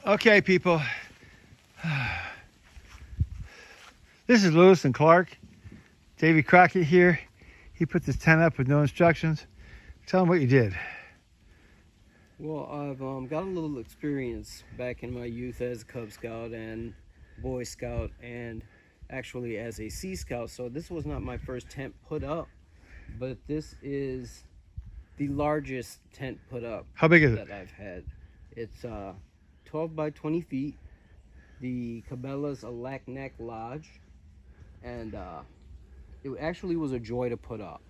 Okay, people. This is Lewis and Clark. Davy Crockett here. He put this tent up with no instructions. Tell him what you did. Well, I've got a little experience back in my youth as a Cub Scout and Boy Scout, and actually as a Sea Scout. So this was not my first tent put up, but this is the largest tent put up. How big is it? That I've had. It's 12 by 20 feet. The Cabela's Alaknak Lodge, and it actually was a joy to put up.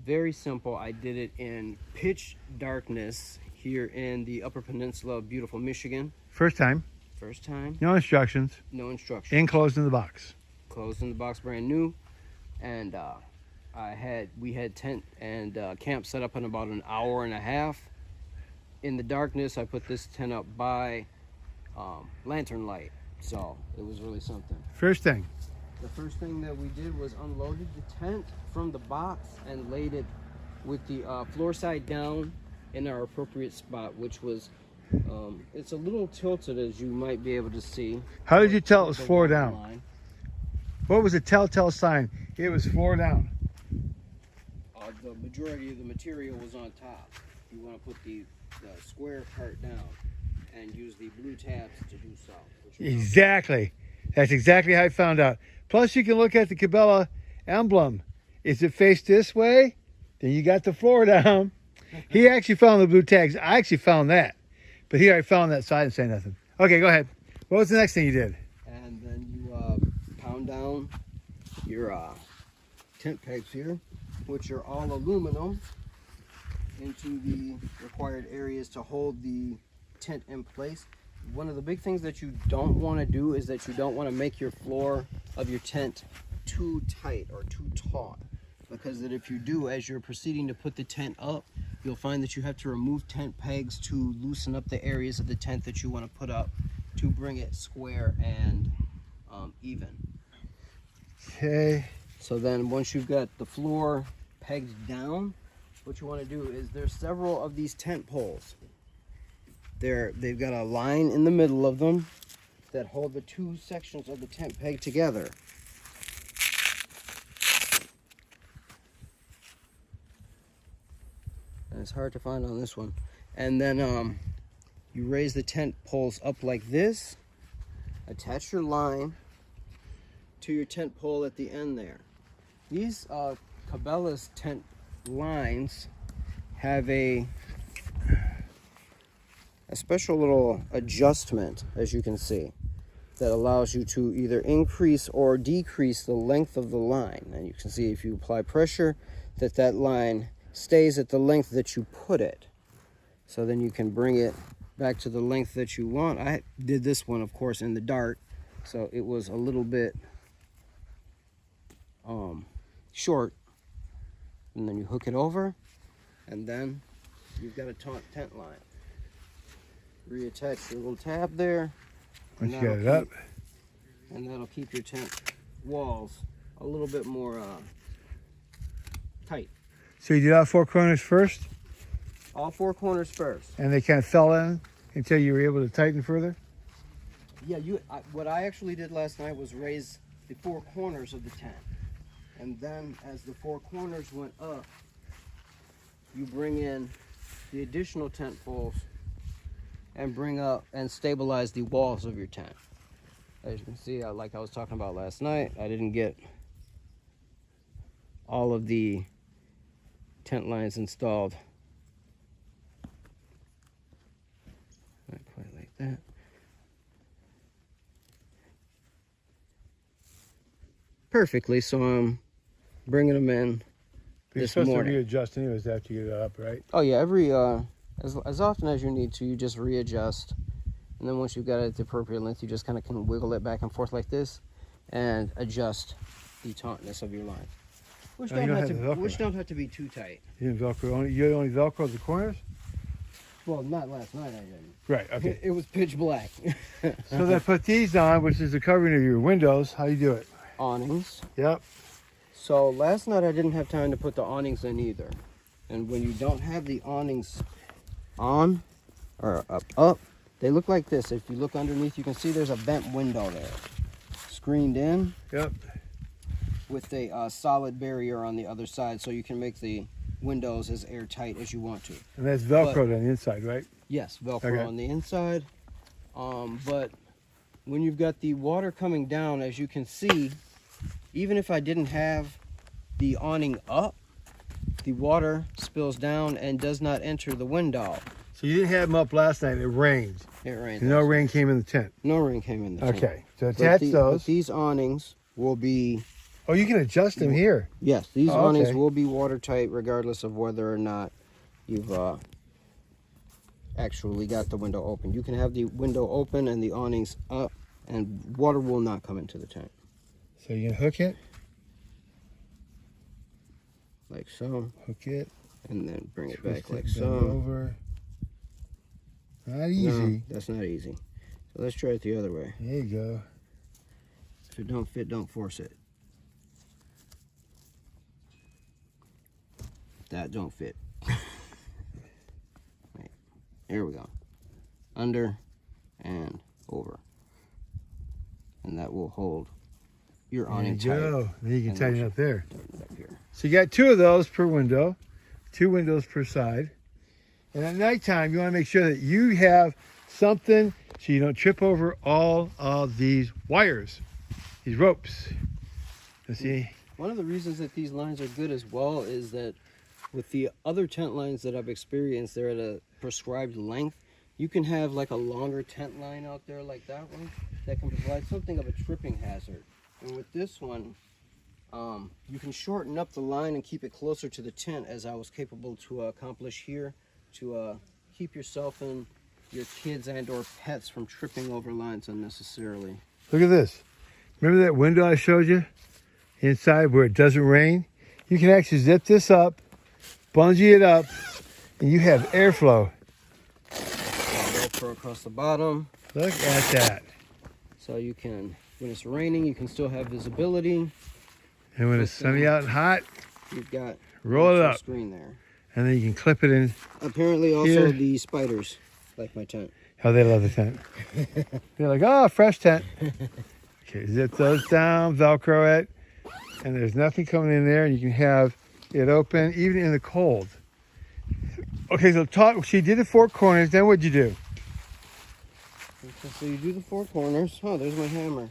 Very simple. I did it in pitch darkness here in the Upper Peninsula of beautiful Michigan. First time. First time. No instructions. No instructions. Enclosed in the box. Closed in the box, brand new. And we had tent and camp set up in about an hour and a half. In the darkness, I put this tent up by lantern light, so it was really something. First thing. The first thing that we did was unloaded the tent from the box and laid it with the floor side down in our appropriate spot, which was it's a little tilted, as you might be able to see. How did you tell it was floor down? Line. What was the telltale sign? It was floor down. The majority of the material was on top. You want to put the square part down and use the blue tabs to do so. Exactly. That's exactly how I found out. Plus, you can look at the Cabela emblem. Is it faced this way? Then you got the floor down. He actually found the blue tags. I actually found that. But he already found that, so I didn't say nothing. Okay, go ahead. What was the next thing you did? And then you pound down your tent pegs here, which are all aluminum, into the required areas to hold the tent in place. One of the big things that you don't want to do is that you don't want to make your floor of your tent too tight or too taut, because that if you do, as you're proceeding to put the tent up, you'll find that you have to remove tent pegs to loosen up the areas of the tent that you want to put up to bring it square and even. Okay. So then once you've got the floor pegged down, what you want to do is there's several of these tent poles. They've got a line in the middle of them that hold the two sections of the tent peg together. And it's hard to find on this one. And then you raise the tent poles up like this, attach your line to your tent pole at the end there. These Cabela's tent lines have a special little adjustment, as you can see, that allows you to either increase or decrease the length of the line. And you can see if you apply pressure that line stays at the length that you put it. So then you can bring it back to the length that you want. I did this one, of course, in the dark, so it was a little bit short. And then you hook it over, and then you've got a tent line. Reattach your little tab there. Once you get it up. And that'll keep your tent walls a little bit more tight. So you did all four corners first? All four corners first. And they kind of fell in until you were able to tighten further? Yeah, what I actually did last night was raise the four corners of the tent. And then as the four corners went up, you bring in the additional tent poles and bring up and stabilize the walls of your tent. As you can see, like I was talking about last night, I didn't get all of the tent lines installed. Not quite like that. Perfectly, so I'm bringing them in this morning. You're supposed to readjust anyways after you get it up, right? Oh yeah, every as often as you need to, you just readjust, and then once you've got it at the appropriate length, you just kind of can wiggle it back and forth like this and adjust the tautness of your line, which don't have to be too tight. You didn't Velcro you only Velcro the corners? Well, not last night I didn't. Right, okay. It was pitch black. So they put these on, which is the covering of your windows. How do you do it? Awnings. Yep. So last night I didn't have time to put the awnings in either. And when you don't have the awnings on or up, They look like this. If you look underneath, you can see there's a vent window there. Screened in. Yep. With a solid barrier on the other side, so you can make the windows as airtight as you want to. And that's Velcroed on the inside, right? Yes, Velcro on the inside. But when you've got the water coming down, as you can see, even if I didn't have the awning up, the water spills down and does not enter the window. So you didn't have them up last night. It rained. It rained. No rain came in the tent. No rain came in the tent. Okay, so attach those. But these awnings will be... Oh, you can adjust them here. Yes, these awnings okay. will be watertight regardless of whether or not you've actually got the window open. You can have the window open and the awnings up, and water will not come into the tent. So you can hook it. Like so. Hook it. And then bring it back like bend so. Over. Not easy. No, that's not easy. So let's try it the other way. There you go. If it don't fit, don't force it. That don't fit. Right. There we go. Under and over. And that will hold your awning tight. There you go. Then you can tighten it up there. Tighten it up here. So you got 2 of those per window. 2 windows per side. And at nighttime, you want to make sure that you have something so you don't trip over all of these wires, these ropes. Let's see. One of the reasons that these lines are good as well is that with the other tent lines that I've experienced, they're at a prescribed length. You can have like a longer tent line out there like that one that can provide something of a tripping hazard. And with this one, you can shorten up the line and keep it closer to the tent, as I was capable to accomplish here, to keep yourself and your kids and or pets from tripping over lines unnecessarily. Look at this. Remember that window I showed you inside where it doesn't rain? You can actually zip this up, bungee it up, and you have airflow. Velcro across the bottom. Look at that. So you can, when it's raining, you can still have visibility. And when it's sunny out and hot, you've got roll it up. Screen there. And then you can clip it in. Apparently also here. The spiders like my tent. Oh, they love the tent. They're like, oh, fresh tent. Okay, zip those down, Velcro it, and there's nothing coming in there, and you can have it open even in the cold. Okay, so she did the 4 corners, then what'd you do? Okay, so you do the 4 corners. Oh, there's my hammer.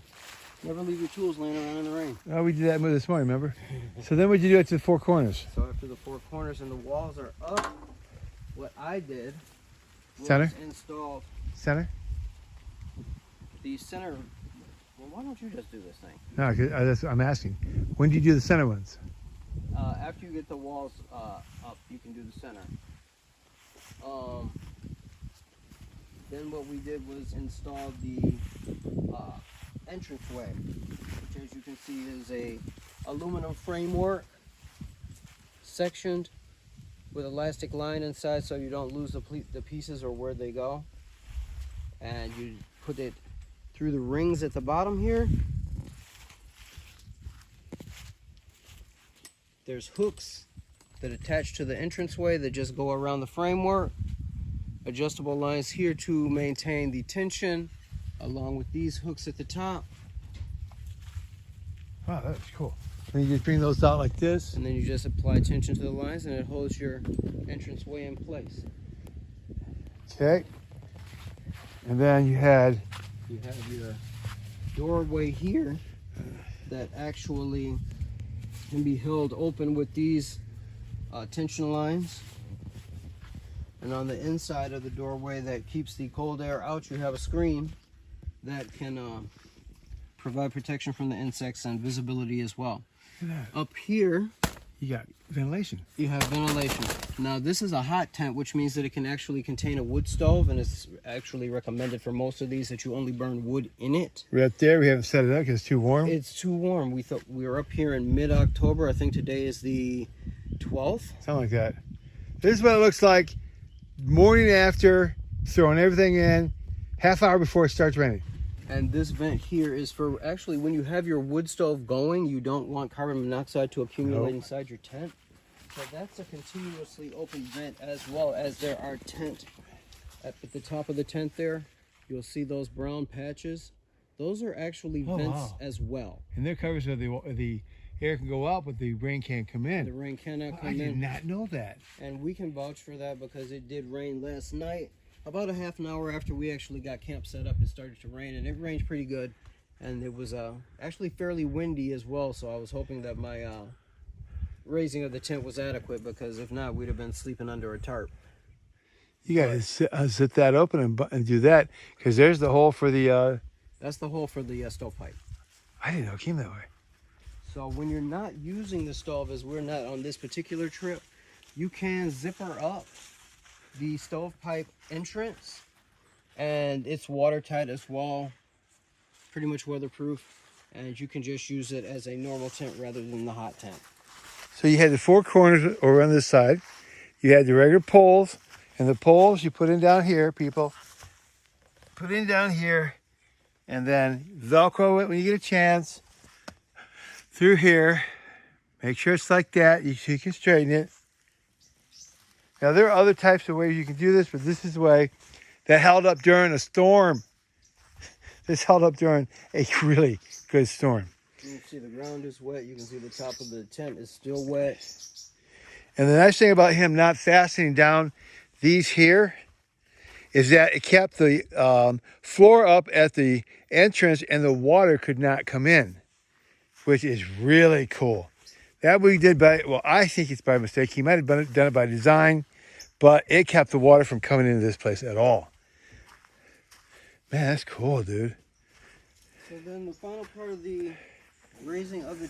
Never leave your tools laying around in the rain. Oh, we did that this morning, remember? So then what'd you do to the 4 corners? So after the 4 corners and the walls are up, what I did was Center? install Center? the center. Well, why don't you just do this thing? No, 'cause, that's what I'm asking. When do you do the center ones? After you get the walls up, you can do the center. Then what we did was install the entranceway, which as you can see is a aluminum framework sectioned with elastic line inside so you don't lose the pieces or where they go. And you put it through the rings at the bottom here. There's hooks that attach to the entranceway that just go around the framework. Adjustable lines here to maintain the tension, along with these hooks at the top. Wow, that's cool. And you just bring those out like this. And then you just apply tension to the lines and it holds your entranceway in place. Okay. And then you have your doorway here that actually can be held open with these tension lines. And on the inside of the doorway that keeps the cold air out, you have a screen that can provide protection from the insects and visibility as well. Up here, you got ventilation. You have ventilation. Now this is a hot tent, which means that it can actually contain a wood stove, and it's actually recommended for most of these that you only burn wood in it. We're up there, we haven't set it up because it's too warm. It's too warm. We thought we were up here in mid-October. I think today is the 12th. Something like that. This is what it looks like morning after, throwing everything in, half hour before it starts raining. And this vent here is for actually when you have your wood stove going, you don't want carbon monoxide to accumulate inside your tent. So that's a continuously open vent, as well as there are tent at the top of the tent there. you'll see those brown patches. Those are actually Oh, vents wow. as well. And they're covered so the air can go out, but the rain can't come in. The rain cannot I come did in. not know that. And we can vouch for that because it did rain last night. About a half an hour after we actually got camp set up, it started to rain, and it rained pretty good. And it was actually fairly windy as well, so I was hoping that my raising of the tent was adequate, because if not, we'd have been sleeping under a tarp. You got to zip that open and do that, because there's the hole for the... That's the hole for the stovepipe. I didn't know it came that way. So when you're not using the stove, as we're not on this particular trip, you can zipper up the stovepipe entrance, and it's watertight as well, pretty much weatherproof, and you can just use it as a normal tent rather than the hot tent. So you had the four corners over on this side. You had the regular poles, and the poles you put in down here, people. Put in down here, and then Velcro it when you get a chance. Through here. Make sure it's like that. You can straighten it. Now there are other types of ways you can do this, but this is the way that held up during a storm. This held up during a really good storm. You can see the ground is wet. You can see the top of the tent is still wet. And the nice thing about him not fastening down these here is that it kept the floor up at the entrance and the water could not come in, which is really cool. That we did by, well, I think it's by mistake. He might have done it by design, but it kept the water from coming into this place at all. Man, that's cool, dude. So then the final part of the raising of the